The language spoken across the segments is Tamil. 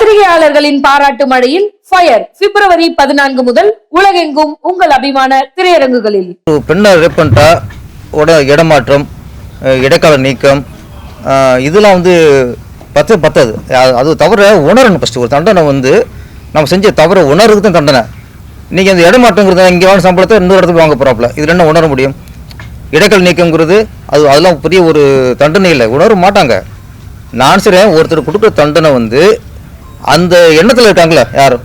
பத்திரிகையாளர்களின் பாராட்டு மழையில் ஃபயர் பிப்ரவரி 14 முதல் உலகெங்கும் உங்கள் அபிமான திரையரங்குகளில். பெண்ணை ரேப் பண்ணிட்டா இடமாற்றம், இடைக்கால நீக்கம், இதெல்லாம் வந்து பத்தாது. அது தவிர உணரணும். ஃபஸ்ட்டு ஒரு தண்டனை வந்து நம்ம செஞ்ச தவிர உணர்வுக்கு தான் தண்டனை. இன்றைக்கி அந்த இடமாற்றங்கிறத இங்கே வாங்க சம்பளத்தை இன்னொரு இடத்துக்கு வாங்க போகிறாப்புல, இதில் என்ன உணர முடியும்? இடைக்கால நீக்கங்கிறது அதெல்லாம் பெரிய ஒரு தண்டனை இல்லை, உணர மாட்டாங்க. நான் சரி ஒருத்தர் கொடுக்குற தண்டனை வந்து அந்த எண்ணத்தில் இருக்காங்களே யாரும்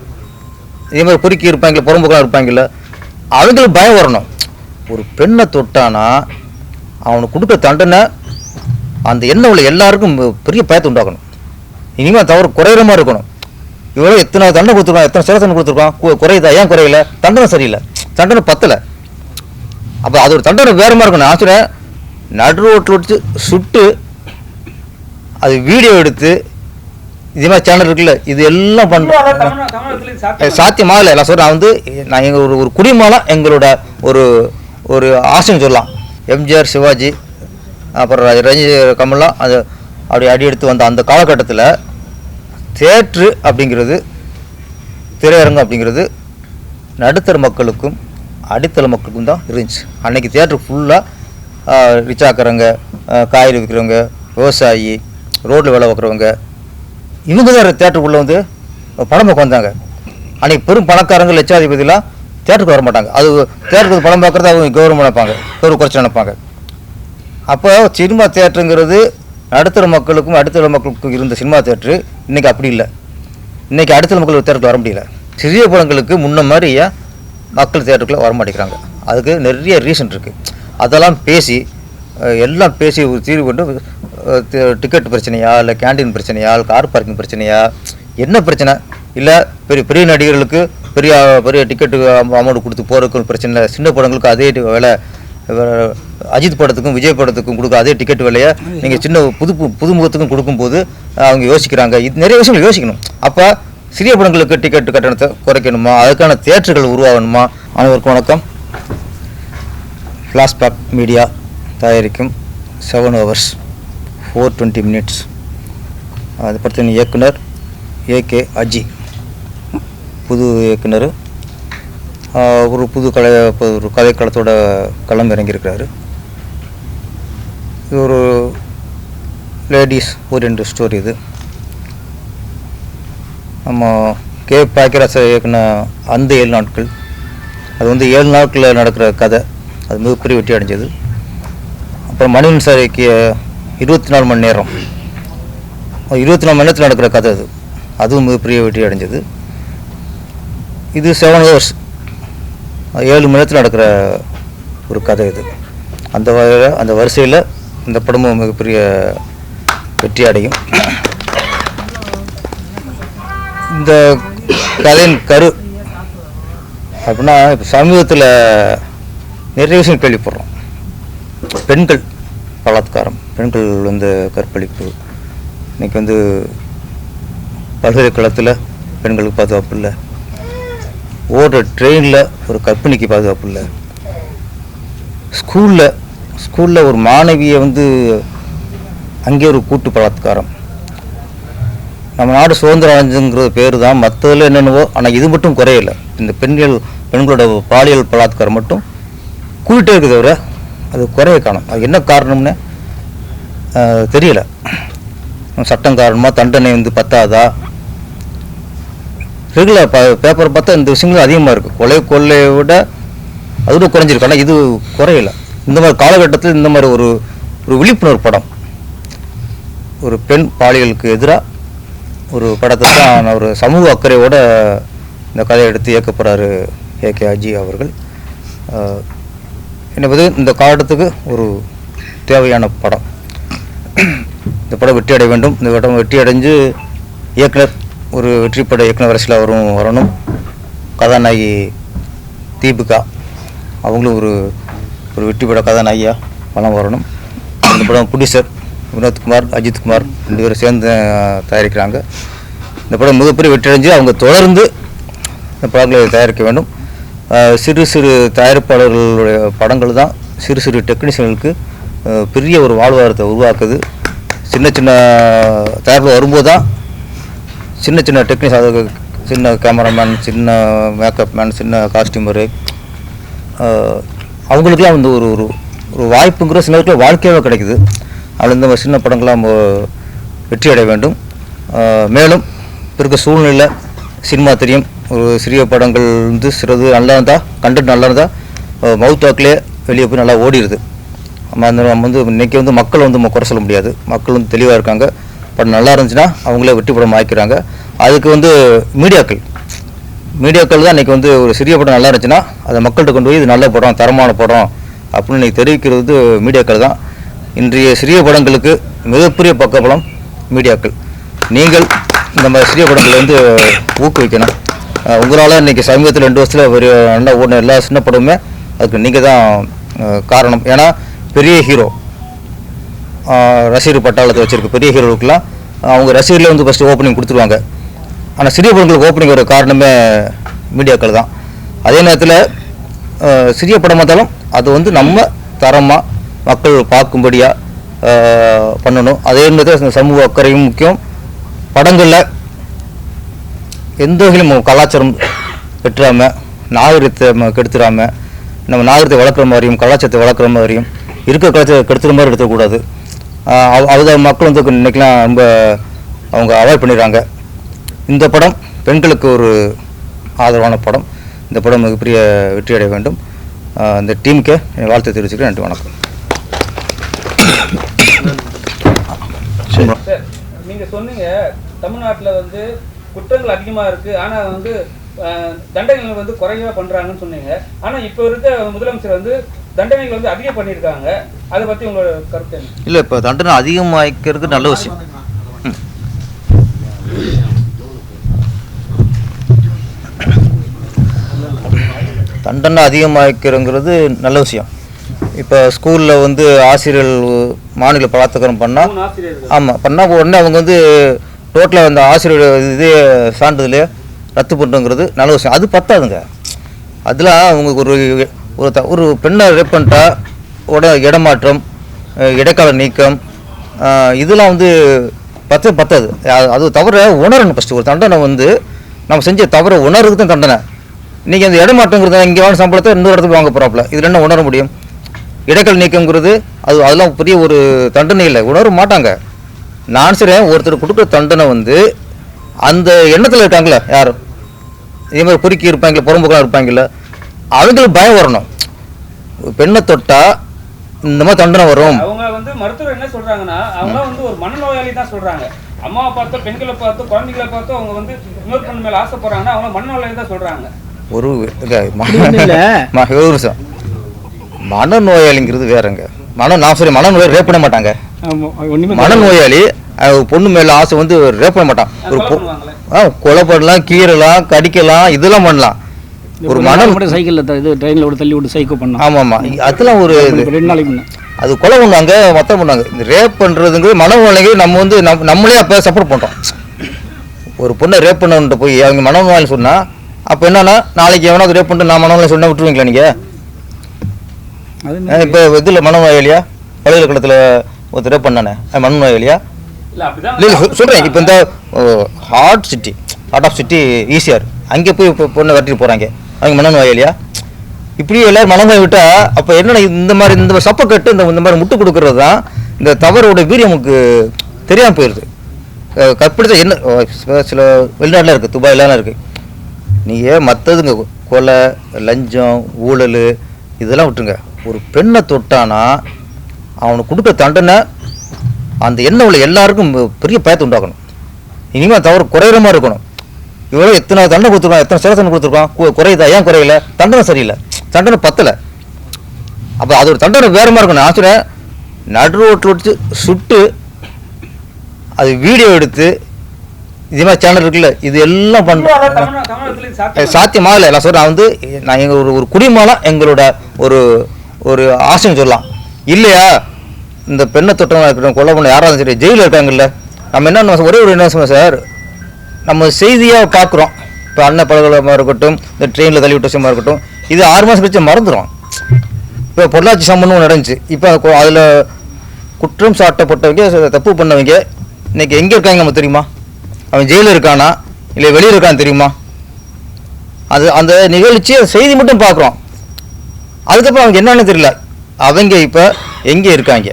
இதே மாதிரி பொறுக்கி இருப்பாங்களே, புறம்புக்கெல்லாம் இருப்பாங்கல்ல, அவங்களுக்கு பயம் வரணும். ஒரு பெண்ணை தொட்டானா அவனுக்கு கொடுக்குற தண்டனை அந்த எண்ணம் உள்ள எல்லாருக்கும் பெரிய பயத்தை உண்டாக்கணும். இனிமேல் தவறு குறையிற மாதிரி இருக்கணும். இவ்வளோ எத்தனை தண்டனை கொடுத்துருக்கான், எத்தனை சிறை தண்டனை கொடுத்துருக்கான், குறையுதா? ஏன் குறையில? தண்டனை சரியில்லை, தண்டனை பத்தலை. அப்போ அது ஒரு தண்டனை வேறு மாதிரி இருக்கணும். நான் சொல்கிறேன், நடு ரோட்டில் வச்சு சுட்டு அது வீடியோ எடுத்து இதே மாதிரி சேனல் இருக்குல்ல, இது எல்லாம் பண்ணுறோம். சாத்தியமாகலை. நான் சொல்கிறேன், நான் எங்கள் ஒரு குடிமகனாக எங்களோட ஒரு ஒரு ஆசைன்னு சொல்லலாம். எம்ஜிஆர், சிவாஜி, அப்புறம் ரஞ்சி, கமல்லாம் அது அப்படி அடி எடுத்து வந்த அந்த காலகட்டத்தில் தியேட்ரு அப்படிங்கிறது, திரையரங்கம் அப்படிங்கிறது நடுத்தர மக்களுக்கும் அடித்தள மக்களுக்கும் தான் இருந்துச்சு. அன்றைக்கி தியேட்ரு ஃபுல்லாக ரிச்சாக்கிறவங்க, காய்கறி விற்கிறவங்க, விவசாயி, ரோட்டில் வேலை பார்க்குறவங்க, இவங்க தான் தேட்டருக்குள்ளே வந்து படம் பார்க்க வந்தாங்க. அன்றைக்கி பெரும் பணக்காரங்க, லட்சாதிபதிலாம் தேட்டருக்கு வர மாட்டாங்க. அது தேட்டருக்கு படம் பார்க்குறது அவங்க கௌரவம் நினைப்பாங்க, கௌரவ குறைச்சி நினைப்பாங்க. அப்போ சினிமா தேட்டருங்கிறது நடுத்தர மக்களுக்கும் அடித்தள மக்களுக்கும் இருந்த சினிமா தேட்டரு இன்றைக்கி அப்படி இல்லை. இன்றைக்கி அடித்தள மக்கள் தேட்டருக்கு வர முடியல. சிறிய படங்களுக்கு முன்ன மாதிரி மக்கள் தேட்டருக்குள்ளே வர மாட்டேங்கிறாங்க. அதுக்கு நிறைய ரீசன் இருக்குது. அதெல்லாம் பேசி எல்லாம் பேசி ஒரு தீர்வு கொண்டு, டிக்கெட் பிரச்சனையா, இல்லை கேண்டீன் பிரச்சனையா, இல்லை கார் பார்க்கிங் பிரச்சனையா, என்ன பிரச்சனை இல்லை, பெரிய பெரிய நடிகர்களுக்கு பெரிய பெரிய டிக்கெட்டு அமௌண்ட் கொடுத்து போகிறதுக்கு பிரச்சனை இல்லை. சின்ன படங்களுக்கு அதே விலை, அஜித் படத்துக்கும் விஜய் படத்துக்கும் கொடுக்க அதே டிக்கெட் விலையை நீங்கள் சின்ன புதுமுகத்துக்கும் கொடுக்கும்போது அவங்க யோசிக்கிறாங்க. இது நிறைய விஷயங்கள் யோசிக்கணும். அப்போ சிறிய படங்களுக்கு டிக்கெட் கட்டணத்தை குறைக்கணுமா, அதுக்கான தியேட்டர்கள் உருவாகணுமா? அனைவருக்கும் வணக்கம். ஃப்ளாஷ்பேக் மீடியா தயாரிக்கும் 7 hours 420 minutes. அது பற்றின இயக்குனர் ஏகே அஜி, புது இயக்குனர். ஒரு புது ஒரு கதைக்களத்தோட களம் இறங்கியிருக்கிறாரு. இது ஒரு லேடிஸ் ஓரியன்ட் ஸ்டோரி. இது நம்ம கே பாக்கியராஜ் இயக்குன அந்த 7 நாட்கள், அது வந்து 7 நாட்களில் நடக்கிற கதை. அது மிகப்பெரிய வெற்றி அடைஞ்சது. அப்புறம் மணிவன் சார் இயக்கிய 24 மணி நேரம், 24 மணி நேரத்தில் நடக்கிற கதை. அதுவும் மிகப்பெரிய வெற்றி அடைஞ்சது. இது 7 hours 7 மணி நேரத்தில் நடக்கிற ஒரு கதை. இது அந்த வரிசையில் இந்த படமும் மிகப்பெரிய வெற்றி அடையும். இந்த கதையின் கரு அப்படின்னா, இப்போ சமீபத்தில் நிறைய விஷயம் கேள்விப்படுறோம். பெண்கள் பலாத்காரம், பெண்கள் வந்து கற்பழிப்பு. இன்றைக்கி வந்து பல்கலைக்கழகத்தில் பெண்களுக்கு பாதுகாப்பு இல்லை, ஓடுற ட்ரெயினில் ஒரு கர்ப்பிணிக்கு பாதுகாப்பு இல்லை, ஸ்கூலில் ஒரு மாணவியை வந்து அங்கே ஒரு கூட்டு பலாத்காரம். நம்ம நாடு சுதந்திரம் அடைஞ்சுங்கிற பேர் தான், மற்றதில் என்னென்னவோ. ஆனால் இது மட்டும் குறையலை. இந்த பெண்களோட பாலியல் பலாத்காரம் மட்டும் கூட்டிகிட்டே இருக்குது, தவிர அது குறைய காணும். அது என்ன காரணம்னு தெரியல. சட்டம் காரணமாக தண்டனை வந்து பத்தாதா? ரெகுலர் பேப்பரை பார்த்தா இந்த விஷயங்களும் அதிகமாக இருக்குது. கொள்ளையை விட அதோட குறைஞ்சிருக்கு. ஆனால் இது குறையலை. இந்த மாதிரி காலகட்டத்தில் இந்த மாதிரி ஒரு விழிப்புணர்வு படம், ஒரு பெண் பாலியலுக்கு எதிராக ஒரு படத்தை தான் ஒரு சமூக அக்கறையோடு இந்த கதையை எடுத்து இயக்கப்படுறாரு ஏகே அஜி அவர்கள். என்பது இந்த காலத்துக்கு ஒரு தேவையான படம். இந்த படம் வெற்றி அடைய வேண்டும். இந்த படம் வெற்றி அடைஞ்சு இயக்குனர் ஒரு வெற்றி பட இயக்குனர் வரிசையில் வரணும். கதாநாயகி தீபிகா, அவங்களும் ஒரு வெற்றி பட கதாநாயகியாக படம் வரணும். இந்த படம் ப்ரொடியூசர் வினோத்குமார், அஜித்குமார் 2 பேரும் சேர்ந்து தயாரிக்கிறாங்க. இந்த படம் மிகப்பெரிய வெற்றி அடைஞ்சு அவங்க தொடர்ந்து இந்த படங்களை தயாரிக்க வேண்டும். சிறு தயாரிப்பாளர்களுடைய படங்கள் தான் சிறு டெக்னீஷியனுக்கு பெரிய ஒரு வாழ்வாதாரத்தை உருவாக்குது. சின்ன தயாரிப்பு வரும்போது தான் சின்ன சின்ன டெக்னிக்ஸ், அது சின்ன கேமராமேன், சின்ன மேக்கப் மேன், சின்ன காஸ்டியூமரு, அவங்களுக்குலாம் வந்து ஒரு ஒரு ஒரு வாய்ப்புங்கிற சில நேரத்தில் வாழ்க்கையாகவே கிடைக்குது. அதில் இந்த சின்ன படங்கள்லாம் நம்ம வெற்றி அடைய வேண்டும். மேலும் இருக்க சூழ்நிலை சினிமா தெரியும், ஒரு சிறிய படங்கள் வந்து சிறது நல்லா இருந்தால், கண்டென்ட் நல்லா இருந்தால் மவுத் டாக்லேயே வெளியே போய் நல்லா ஓடிடுது. நம்ம வந்து இன்றைக்கி வந்து மக்கள் வந்து நம்ம குறை சொல்ல முடியாது. மக்கள் வந்து தெளிவாக இருக்காங்க. படம் நல்லா இருந்துச்சுன்னா அவங்களே வெற்றி படம் ஆக்கிறாங்க. அதுக்கு வந்து மீடியாக்கள் தான் இன்றைக்கி வந்து ஒரு சிறிய படம் நல்லா இருந்துச்சுன்னா அதை மக்கள்கிட்ட கொண்டு போய் இது நல்ல படம், தரமான படம் அப்படின்னு இன்றைக்கி தெரிவிக்கிறது மீடியாக்கள் தான். இன்றைய சிறிய படங்களுக்கு மிகப்பெரிய பக்கபலம் மீடியாக்கள். நீங்கள் இந்த மாதிரி சிறிய படங்களை வந்து ஊக்குவிக்கணும். உங்களால் இன்றைக்கி சமீபத்தில் 2 வருஷத்தில் ஒரு நல்லா ஓடின எல்லா சின்ன படமுமே அதுக்கு நீங்கள் தான் காரணம். ஏன்னா பெரிய ஹீரோ ரசிகர் பட்டாளத்தை வச்சுருக்க பெரிய ஹீரோவுக்கெலாம் அவங்க ரசிகர்லேயே வந்து ஃபஸ்ட்டு ஓப்பனிங் கொடுத்துருவாங்க. ஆனால் சிறிய படங்களுக்கு ஓப்பனிங் வர காரணமே மீடியாக்கள் தான். அதே நேரத்தில் சிறிய படமாக இருந்தாலும் அது வந்து நம்ம தரமாக மக்கள் பார்க்கும்படியாக பண்ணணும். அதே நேரத்தில் சமூக அக்கறையும் முக்கியம். படங்களில் எந்த வகையிலும் கலாச்சாரம் பெற்றாமல், நாகரிகத்தை கெடுத்துடாமல், நம்ம நாகரிகத்தை வளர்க்குற மாதிரியும் கலாச்சாரத்தை வளர்க்குற மாதிரியும் இருக்கிற கலாச்சாரத்தை கெடுத்துற மாதிரி எடுத்துக்கூடாது. அதை மக்கள் வந்து இன்றைக்கெலாம் ரொம்ப அவங்க அவாய்ட் பண்ணிடுறாங்க. இந்த படம் பெண்களுக்கு ஒரு ஆதரவான படம். இந்த படம் மிகப்பெரிய வெற்றி அடைய வேண்டும். இந்த டீமுக்கே வாழ்த்து தெரிவிச்சுக்கிறேன். நன்றி, வணக்கம். நீங்கள் சொன்னீங்க தமிழ்நாட்டில் வந்து குற்றங்கள் அதிகமாக இருக்குது, ஆனால் வந்து தண்டனைகள் வந்து குறைவாக பண்ணுறாங்கன்னு சொன்னீங்க. ஆனால் இப்போ இருக்க முதலமைச்சர் வந்து தண்டனைகள் வந்து அதிகம் பண்ணியிருக்காங்க. அதை பற்றி உங்களோட கருத்து என்ன? இல்லை, இப்போ தண்டனை அதிகமாக்கிறது நல்ல விஷயம். தண்டனை அதிகமாக்கிறங்கிறது நல்ல விஷயம். இப்போ ஸ்கூலில் வந்து ஆசிரியர்கள் மாநில பலாத்காரம் பண்ணால், ஆமாம் பண்ணால் உடனே அவங்க வந்து டோட்டலாக அந்த ஆசிரியர் இதே சான்றிதழே ரத்து பண்ணுறங்கிறது நல்ல விஷயம். அது பத்தாதுங்க. அதில் அவங்களுக்கு ஒரு பெண்ணை ரேப் பண்ணிட்டா இடமாற்றம், இடைக்கால நீக்கம், இதெல்லாம் வந்து பத்தாது. அது தவிர உணரணும். ஃபஸ்ட்டு ஒரு தண்டனை வந்து நம்ம செஞ்ச தவிர உணர்வுக்கு தான் தண்டனை. இன்றைக்கி அந்த இடமாற்றங்கிறத இங்கே வாங்க சம்பளத்தை இன்னொரு இடத்துக்கு வாங்க போகிறாப்புல, இதில் என்ன உணர முடியும்? இடைக்கால நீக்கங்கிறது அதெல்லாம் பெரிய ஒரு தண்டனை இல்லை, உணர மாட்டாங்க. நான் சரி, ஒருத்தர் கொடுக்குற தண்டனை வந்து அந்த எண்ணத்தில் இருக்காங்களே யாரும் இதே மாதிரி பொறுக்கி இருப்பாங்களே, புறம்போக்கெல்லாம் இருப்பாங்கல்ல, அவங்களுக்கு பயம் வரணும். பெண்ணை தொட்டா இந்த மாதிரி தண்டனை வரும். அவங்க வந்து மருத்துவர் என்ன சொல்றாங்கன்னா, அவங்க வந்து ஒரு மனநோயாளி தான் சொல்றாங்க. அம்மாவை பார்த்து, பெண்களை பார்த்து, குழந்தைகளை பார்த்து அவங்க வந்து இன்னொரு பெண் மேல ஆசைப்படுறாங்கன்னா அவங்க மனநோயாளி தான் சொல்றாங்க. ஒரு மனநோயாளிங்கிறது வேறங்க. மனநோயாளி ரேப் பண்ண மாட்டாங்க. மனநோயாளி பொண்ணு மேல ஆசை வந்து ரேப் பண்ண மாட்டான். ஒரு கொலை பண்ணலாம், கீறலாம், கடிக்கலாம், இதெல்லாம் பண்ணலாம். ஒரு சைக்கிள்ல ட்ரெயின்ல விட்டு தள்ளி விட்டு சைக்கோ பண்ணலாம். ஆமாம், அதெல்லாம் ஒரு 2 நாளைக்கு அது கொலை பண்ணுவாங்க, மொத்தம் பண்ணுவாங்க. இந்த ரேப் பண்ணுறதுங்கிறது மனநோயாளிக்கு நம்ம வந்து நம்மளே அப்போ சப்போர்ட் பண்ணுறோம். ஒரு பொண்ணை ரேப் பண்ண போய் அவங்க மனநோயாளி சொன்னால் அப்போ என்னன்னா, நாளைக்கு எவனாவது ரேப் பண்ணிட்டு நான் மனநோயாளி சொன்னால் விட்டுருவீங்களா நீங்கள்? இப்போ இதில் மனநோயாளியா பல்கலைக்கழகத்தில் ஒருத்தர் ரேப் பண்ணானே மனநோயாளியா? இல்லை சொல்கிறேன். இப்போ இந்த ஹார்ட் ஆஃப் சிட்டி ஈஸியார் அங்கே போய் பொண்ணை வெட்டிட்டு போகிறாங்க, அவங்க மனநோயாளியா? இப்படி எல்லோரும் மனநோய் விட்டால் அப்போ என்னென்ன இந்த மாதிரி சப்பை கட்டு இந்த மாதிரி முட்டு கொடுக்கறது தான் இந்த தவறோட வீரியம் நமக்கு தெரியாமல் போயிடுது. கற்பிடிச்ச என்ன சில வெளிநாட்டில் இருக்குது, துபாயிலாம் இருக்குது. நீங்கள் மற்றதுங்க கொலை, லஞ்சம், ஊழல் இதெல்லாம் விட்டுருங்க. ஒரு பெண்ணை தொட்டானா அவனுக்கு கொடுக்க தண்டனை அந்த எண்ணம் உள்ள எல்லாருக்கும் பெரிய பயத்தை உண்டாக்கணும். இனிமேல் தவறு குறையிற மாதிரி இருக்கணும். இவ்வளோ எத்தனை தண்டனை கொடுத்துருக்கான், எத்தனை சில தண்டனை கொடுத்துருக்கான், குறையுதா? ஏன் குறையல? தண்டனை சரியில்லை, தண்டனை பத்தலை. அப்போ அது ஒரு தண்டனை வேறு மாதிரி இருக்கணும். நான் சொல்கிறேன், நடு ரோட்டில் வச்சு சுட்டு அது வீடியோ எடுத்து இதே மாதிரி சேனல் இருக்குல்ல, இது எல்லாம் பண்ணுறோம். சாத்தியமாக இல்லை. நான் சொல்கிறேன், வந்து நான் எங்கள் ஒரு குடிமகனாக எங்களோட ஒரு ஆசைன்னு சொல்லலாம். இல்லையா, இந்த பெண்ணை தொட்டவங்க இருக்கட்டும், கொலை பண்ண யாராவது சரி ஜெயிலில் இருக்காங்கல்ல, நம்ம என்ன ஒரே ஒரு என்ன சொன்னோம் சார், நம்ம செய்தியாக பார்க்குறோம். இப்போ அண்ணன் பல்கலைக்கழகமாக இருக்கட்டும், இந்த ட்ரெயினில் தள்ளி விட்ட விஷயமா இருக்கட்டும், இது 6 மாதம் கழிச்சு மறந்துடும். இப்போ பொள்ளாச்சி சம்பவம் நடந்துச்சு. இப்போ அதில் குற்றம் சாட்டப்பட்டவங்க, தப்பு பண்ணவங்க இன்னைக்கு எங்கே இருக்காங்க நம்ம தெரியுமா? அவன் ஜெயிலில் இருக்கானா இல்லை வெளியில் இருக்கான்னு தெரியுமா? அது அந்த நிகழ்ச்சி செய்தி மட்டும் பார்க்குறோம். அதுக்கப்புறம் அவங்க என்னன்னு தெரியல. அவங்க இப்போ எங்கே இருக்காங்க?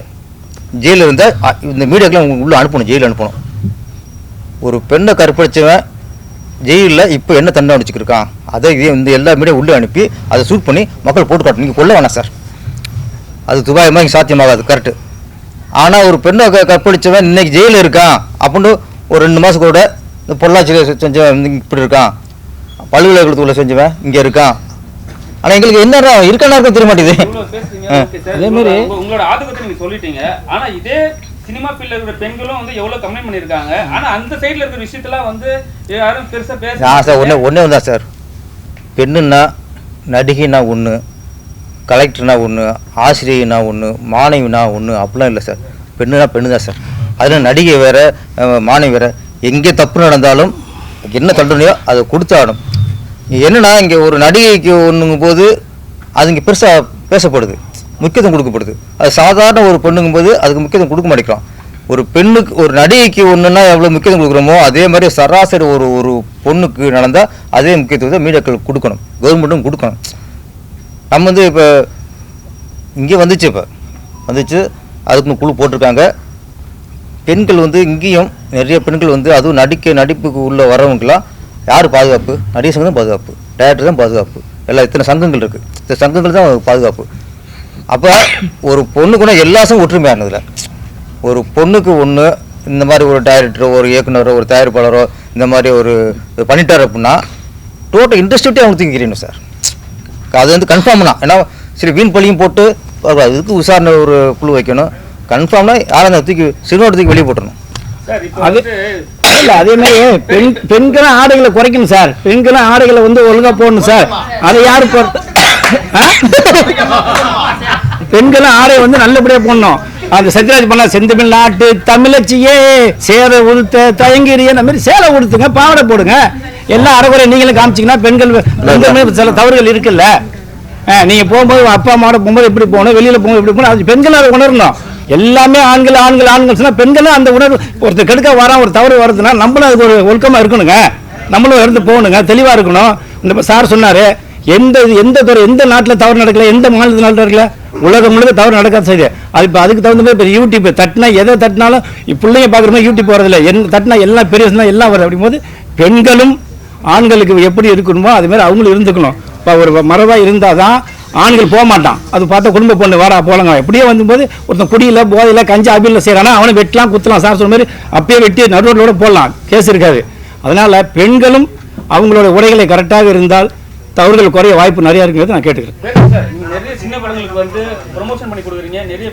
ஜெயிலில் இருந்தால் இந்த மீடியாக்கெலாம் உள்ளே அனுப்பணும், ஜெயிலில் அனுப்பணும். ஒரு பெண்ணை கற்பழிச்சவன் ஜெயிலில் இப்போ என்ன தண்டனை அடிச்சுக்கிருக்கான், அதை இந்த எல்லா மீடியா உள்ளே அனுப்பி அதை ஷூட் பண்ணி மக்கள் போட்டு காட்டணும். நீங்கள் கொல்ல வேணாம் சார், அது துபாயமாக இங்கே சாத்தியமாகாது, கரெக்டு. ஆனால் ஒரு பெண்ணை கற்பழிச்சவன் இன்னைக்கு ஜெயிலில் இருக்கான் அப்படின்னு ஒரு 2 மாதம் கூட இந்த பொள்ளாச்சியில் செஞ்சவன் இப்படி இருக்கான், பல்கலைக்கழகத்துக்குள்ள செஞ்சவன் இங்கே இருக்கான். ஆனால் எங்களுக்கு என்ன இருக்கானா இருக்க தெரிய மாட்டேங்குது. அதே மாதிரி உங்களோட ஆதங்கத்தை நீங்க சொல்லிட்டீங்க. ஆனா இதே சினிமா ஃபீல்ட்ல இருக்கிற பெண்களும் வந்து எவ்வளவு கம்ப்ளைண்ட் பண்ணிருக்காங்க. ஆனா அந்த சைடுல இருக்கிற விஷயத்தெல்லாம் வந்து யாரும் பெருசா சார் ஒன்னே தான் சார். பெண்ணுன்னா நடிகைனா ஒன்று, கலெக்டர்னா ஒன்று, ஆசிரியர்னா ஒன்று, மாணவினா ஒன்று, அப்படிலாம் இல்லை சார். பெண்ணுனா பெண்ணு தான் சார். அதில் நடிகை வேறு, மாணவி வேறு. எங்கே தப்பு நடந்தாலும் என்ன தண்டனையோ அதை கொடுத்தாடும். என்னன்னா இங்கே ஒரு நடிகைக்கு ஒன்றுங்கும் போது அது இங்கே பெருசாக பேசப்படுது, முக்கியத்துவம் கொடுக்கப்படுது. அது சாதாரண ஒரு பெண்ணுங்கும் போது அதுக்கு முக்கியத்துவம் கொடுக்க மாட்டேங்கிறோம். ஒரு பெண்ணுக்கு, ஒரு நடிகைக்கு ஒன்றுன்னா எவ்வளோ முக்கியத்துவம் கொடுக்குறோமோ அதே மாதிரி சராசரி ஒரு பொண்ணுக்கு நடந்தால் அதே முக்கியத்துவத்தை மீடியாக்கள் கொடுக்கணும், கவர்மெண்ட்டும் கொடுக்கணும். நம்ம வந்து இப்போ இங்கே வந்துச்சு, இப்போ வந்துச்சு, அதுக்கு குழு போட்டிருக்காங்க. பெண்கள் வந்து இங்கேயும் நிறைய பெண்கள் வந்து அதுவும் நடிப்புக்கு உள்ளே வரவங்களாம் யார் பாதுகாப்பு? நடிகை சங்கம் தான் பாதுகாப்பு, டைரக்டர் தான் பாதுகாப்பு, எல்லாம் இத்தனை சங்கங்கள் இருக்குது, இந்த சங்கங்கள் தான் பாதுகாப்பு. அப்போ ஒரு பொண்ணுக்கு கூட எல்லா சங்கம் ஒற்றுமையானதில்ல. ஒரு பொண்ணுக்கு ஒன்று இந்த மாதிரி ஒரு டைரக்டரோ ஒரு இயக்குனரோ ஒரு தயாரிப்பாளரோ இந்த மாதிரி ஒரு பண்ணிட்டார் அப்படின்னா டோட்டல் இண்டஸ்ட்ரிட்டே அவங்க தூக்கிக்கிறீங்க சார். அது வந்து கன்ஃபார்ம்னா ஏன்னா சரி வீண் பழியும் போட்டு இதுக்கு விசாரணை ஒரு குழு வைக்கணும். கன்ஃபார்ம்னா யாரும் தூக்கி சிறுவனத்துக்கு வெளியே போட்டணும். அது இல்லை, அதே மாதிரி பெண்களும் ஆடைகளை குறைக்கணும் சார். பெண்களும் ஆடைகளை வந்து ஒழுங்கா போடணும் சார். அதை யாரு பெண்களும் ஆடை வந்து நல்லபடியா போடணும். அந்த சத்யராஜ் பண்ண செந்தமிழ் நாட்டு தமிழச்சியே சேர உடுத்த தயங்கிறிய அந்த மாதிரி சேலை உடுத்துங்க, பாவடை போடுங்க. எல்லாம் அரைக்குறை நீங்களும் காமிச்சிங்கன்னா பெண்கள் சில தவறுகள் இருக்குல்ல. நீங்க போகும்போது அப்பா அம்மாவோட போகும்போது எப்படி போகணும், வெளியில போகும்போது எப்படி போகணும், அது பெண்கள் அதை உணரணும். எல்லாமே ஆண்கள் சொன்னா பெண்களும் அந்த உணர்வு. ஒருத்தர் கெடுக்க வரான், ஒரு தவறு வருதுன்னா நம்மளும் அதுக்கு ஒரு ஒழுக்கமா இருக்கணுங்க, நம்மளும் இருந்து போகணுங்க, தெளிவா இருக்கணும். இந்த சார் சொன்னாரு எந்த நாட்டில் தவறு நடக்கல, எந்த மாநிலத்தில் நடக்கல, உலகம் முழுக்க தவறு நடக்காத செய்யுது. அது இப்போ அதுக்கு தகுந்த மாதிரி இப்போ யூடியூப் தட்டினா எதை தட்டினாலும் பிள்ளைங்க பார்க்குற மாதிரி யூடியூப் வரதில்லை. தட்டினா எல்லாம் பெரிய எல்லாம் வருது. அப்படிங்கும்போது பெண்களும் ஆண்களுக்கு எப்படி இருக்கணுமோ அது மாதிரி அவங்களும் இருந்துக்கணும். இப்போ ஒரு மரபாக இருந்தால் தான் ஆண்கள் போக மாட்டான். அது பார்த்தா குடும்ப பொண்ணு வாடா போலங்க எப்படியே வந்தும்போது ஒருத்தன் குடியில் போதையில் கஞ்சா அபியில் செய்கிறானா அவனை வெட்டலாம் குத்தலாம். சார் சொன்ன மாதிரி அப்பயே வெட்டி நடுரோட போடலாம், கேஸ் இருக்காது. அதனால் பெண்களும் அவங்களோட உடைகளை கரெக்டாக இருந்தால் தவறுகள் குறைய வாய்ப்பு நிறைய இருக்குங்கிறது நான் கேட்டுக்கிறேன். நிறைய சின்ன படங்களுக்கு வந்து ப்ரொமோஷன் பண்ணி கொடுக்குறீங்க, நிறைய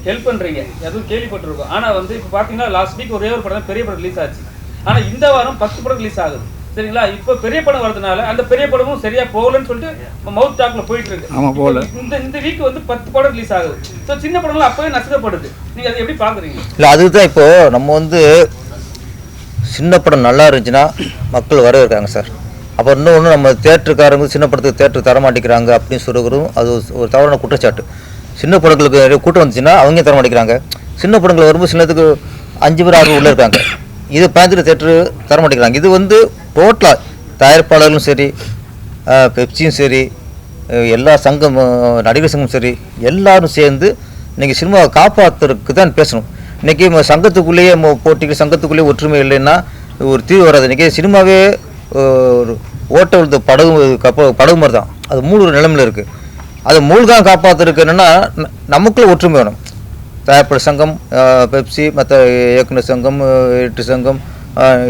ஹெல்ப் பண்றீங்க, அதுவும் கேள்விப்பட்டிருக்கோம். ஆனா வந்து இப்போ பாத்தீங்கன்னா லாஸ்ட் வீக் ஒரே ஒரு படம் பெரிய படம் ரிலீஸ் ஆச்சு. ஆனா இந்த வாரம் 10 படம் ரிலீஸ் ஆகுது. சரிங்களா? இப்போ பெரிய படம் வரதுனால அந்த பெரிய படமும் சரியா போகலன்னு சொல்லிட்டு மவுத் டாக்ல போயிட்டு இருக்கு. ஆமா, போகல. இந்த வீக் வந்து 10 படம் ரிலீஸ் ஆகுது. ஸோ சின்ன படங்கள் அப்பவே நஷ்டப்படுது. நீங்க அதை எப்படி பாக்குறீங்க? இல்லை அதுதான் இப்போ நம்ம வந்து சின்ன படம் நல்லா இருந்துச்சுன்னா மக்கள் வர இருக்காங்க சார். அப்போ இன்னொன்று நம்ம தேட்டருக்காரங்க சின்ன படத்துக்கு தேட்டர் தர மாட்டேங்கிறாங்க அப்படின்னு சொல்லுறதும் அது ஒரு தவறான குற்றச்சாட்டு. சின்ன படங்களுக்கு நிறைய கூட்டம் வந்துச்சுன்னா அவங்க தர மாட்டேங்கிறாங்க. சின்ன படங்கள் வரும்போது சின்னத்துக்கு 5 பேர் 6 உள்ளே இருக்காங்க. இதை பார்த்துட்டு தேட்டரு தர மாட்டேங்கிறாங்க. இது வந்து டோட்டலாக தயாரிப்பாளர்களும் சரி, பெப்சியும் சரி, எல்லா சங்கம், நடிகர் சங்கம் சரி, எல்லாரும் சேர்ந்து இன்றைக்கி சினிமாவை காப்பாற்றுறதுக்கு தான் பேசணும். இன்றைக்கி சங்கத்துக்குள்ளேயே போட்டிகள் சங்கத்துக்குள்ளேயே ஒற்றுமை இல்லைன்னா ஒரு தீர்வு வராது. இன்றைக்கி சினிமாவே ஒரு ஓட்ட விழுந்த படகு மாதிரி தான், அது மூழ்கிற நிலைமையில் இருக்குது. அது மூழ்காக காப்பாற்றுறதுக்கு என்னென்னா நமக்குள்ளே ஒற்றுமை வேணும். தயாரிப்பாளர் சங்கம், பெப்சி, மற்ற இயக்குனர் சங்கம், எடிட்டர் சங்கம்,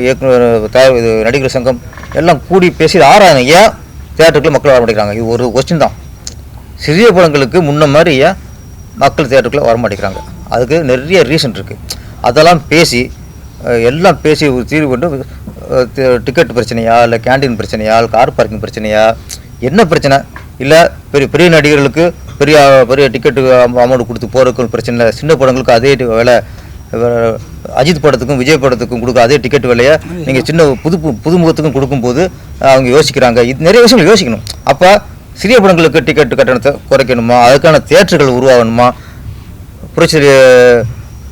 இது நடிகர் சங்கம் எல்லாம் கூடி பேசி ஆறாங்க. ஏன் தேட்டருக்குள்ள மக்கள் வர மாட்டேங்கிறாங்க? இது ஒரு கொஸ்டின் தான். சிறிய படங்களுக்கு முன்ன மாதிரி ஏன் மக்கள் தேட்டருக்குள்ளே வர மாட்டேங்கிறாங்க? அதுக்கு நிறைய ரீசன் இருக்குது. அதெல்லாம் பேசி எல்லாம் பேசி ஒரு தீர்வு கொண்டு டிக்கெட் பிரச்சனையா, இல்லை கேண்டீன் பிரச்சனையா, இல்லை கார் பார்க்கிங் பிரச்சனையா, என்ன பிரச்சனை இல்லை, பெரிய நடிகர்களுக்கு பெரிய டிக்கெட்டு அமௌண்ட் கொடுத்து போகிறதுக்கு பிரச்சனை இல்லை. சின்ன படங்களுக்கு அதே விலை, அஜித் படத்துக்கும் விஜய் படத்துக்கும் கொடுக்க அதே டிக்கெட் விலையை நீங்கள் சின்ன புதுமுகத்துக்கும் கொடுக்கும்போது அவங்க யோசிக்கிறாங்க. இது நிறைய விஷயங்கள் யோசிக்கணும். அப்போ சிறிய படங்களுக்கு டிக்கெட் கட்டணத்தை குறைக்கணுமா, அதுக்கான தியேட்டர்கள் உருவாகணுமா? புரட்சி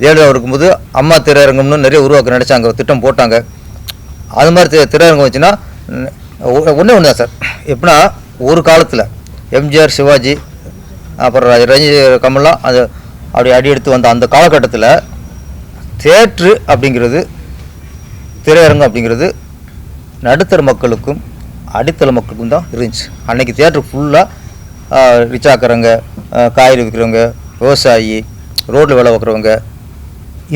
ஜெயலலிதா இருக்கும்போது அம்மா திரையரங்கம்னு நிறைய உருவாக்க நினச்சாங்க, திட்டம் போட்டாங்க. அது மாதிரி திரையரங்கம் வச்சுன்னா ஒன்றே ஒன்று தான் சார். எப்படின்னா ஒரு காலத்தில் எம்ஜிஆர், சிவாஜி, அப்புறம் ரஞ்சித், கமல்லாம் அது அப்படி அடி எடுத்து வந்த அந்த காலகட்டத்தில் தியேட்ரு அப்படிங்கிறது, திரையரங்கம் அப்படிங்கிறது நடுத்தர மக்களுக்கும் அடித்தள மக்களுக்கும் தான் இருந்துச்சு. அன்றைக்கி தியேட்ரு ஃபுல்லாக ரிச்சாக்கிறவங்க, காய்கறி விற்கிறவங்க, விவசாயி, ரோட்டில் வேலை பார்க்குறவங்க,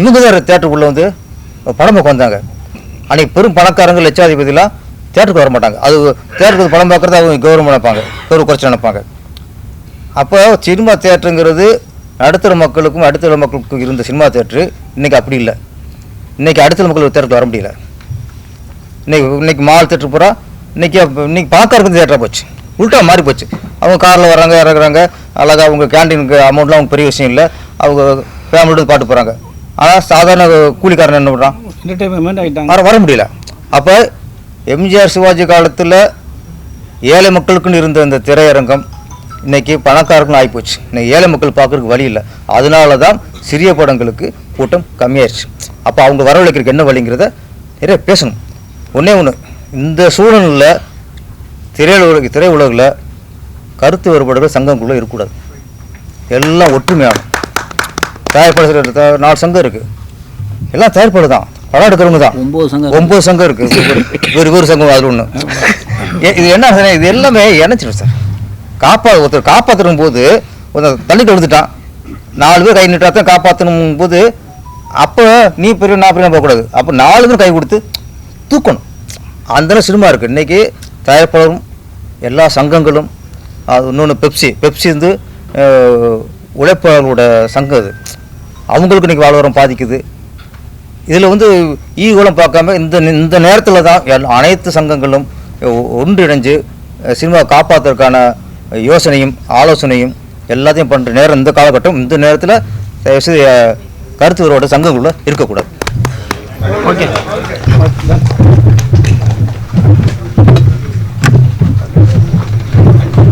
இவங்க தான் தியேட்டருக்குள்ளே வந்து படம் பார்க்க வந்தாங்க. அன்றைக்கி பெரும் பணக்காரங்க, லட்சாதிபதிலாம் தியேட்டருக்கு வர மாட்டாங்க. அது தியேட்டருக்கு படம் பார்க்குறது அவங்க கௌரவம் நினைப்பாங்க, கௌரவ குறைச்சி நினைப்பாங்க. அப்போ சினிமா தியேட்டருங்கிறது நடுத்தர மக்களுக்கும் அடித்தள மக்களுக்கும் இருந்த சினிமா தியேட்டரு இன்றைக்கி அப்படி இல்லை. இன்றைக்கி அடித்தள மக்கள் தியேட்டருக்கு வர முடியல. இன்னைக்கு மால் தியேட்டர் பூரா இன்னைக்கு பணக்காரருக்கு தியேட்டராக போச்சு. உள்டா மாறி போச்சு. அவங்க காரில் வராங்க, இறங்குறாங்க, அழகாக அவங்க கேண்டீனுக்கு அமௌண்ட்லாம் அவங்க பெரிய விஷயம் இல்லை, அவங்க ஃபேமிலியோட பாட்டு போகிறாங்க. ஆனால் சாதாரண கூலிக்காரன் என்ன பண்ணுறான், என்டர்டைன்மெண்ட் ஆகிட்டாங்க, வர முடியல. அப்போ எம்ஜிஆர், சிவாஜி காலத்தில் ஏழை மக்களுக்குன்னு இருந்த இந்த திரையரங்கம் இன்றைக்கி பணக்காரர்களும் ஆகிப்போச்சு. இன்றைக்கி ஏழை மக்கள் பார்க்குறதுக்கு வழி இல்லை. அதனால தான் சிறிய படங்களுக்கு கூட்டம் கம்மியாயிடுச்சு. அப்போ அவங்க வரவழைக்கிறதுக்கு என்ன வழிங்கிறத நிறைய பேசணும். ஒன்றே ஒன்று, இந்த சூழலில் திரையுலகில் கருத்து வேறுபாடுகள் சங்கங்களுக்குள்ளே இருக்கக்கூடாது. எல்லாம் ஒற்றுமையாகும். தயாரிப்பாளர் 4 சங்கம் இருக்குது, எல்லாம் தயாரிப்பாடு தான், படம் எடுக்கிறவங்க தான். 9 சங்கம் இருக்குது, ஒரு சங்கம் அது ஒன்று. இது என்ன, இது எல்லாமே இணைச்சிடும் சார். ஒருத்தர் காப்பாற்றணும் போது ஒருத்தர் தள்ளிட்டு விழுந்துட்டான், 4 பேர் கை நிட்டாத்தான் காப்பாற்றணும் போது, அப்போ நீ பெரிய நான் பெரிய போகக்கூடாது. அப்போ 4 பேர் கை கொடுத்து தூக்கணும். அந்த சினிமா இருக்குது. இன்றைக்கி தயாரிப்பாளரும் எல்லா சங்கங்களும், அது இன்னொன்று பெப்சி வந்து உழைப்பாளர்களோட சங்கம். அது அவங்களுக்கு இன்றைக்கி வாழ்வாரம் பாதிக்குது. இதில் வந்து ஈகோலம் பார்க்காம இந்த நேரத்தில் தான் அனைத்து சங்கங்களும் ஒன்றிணைஞ்சு சினிமா காப்பாற்றுறதுக்கான யோசனையும் ஆலோசனையும் எல்லாத்தையும் பண்ணுற நேரம் இந்த காலகட்டம். இந்த நேரத்தில் தயவுசெய்து கருத்து வேறுபாடு சங்கங்களுள்ள இருக்கக்கூடாது. ஓகே.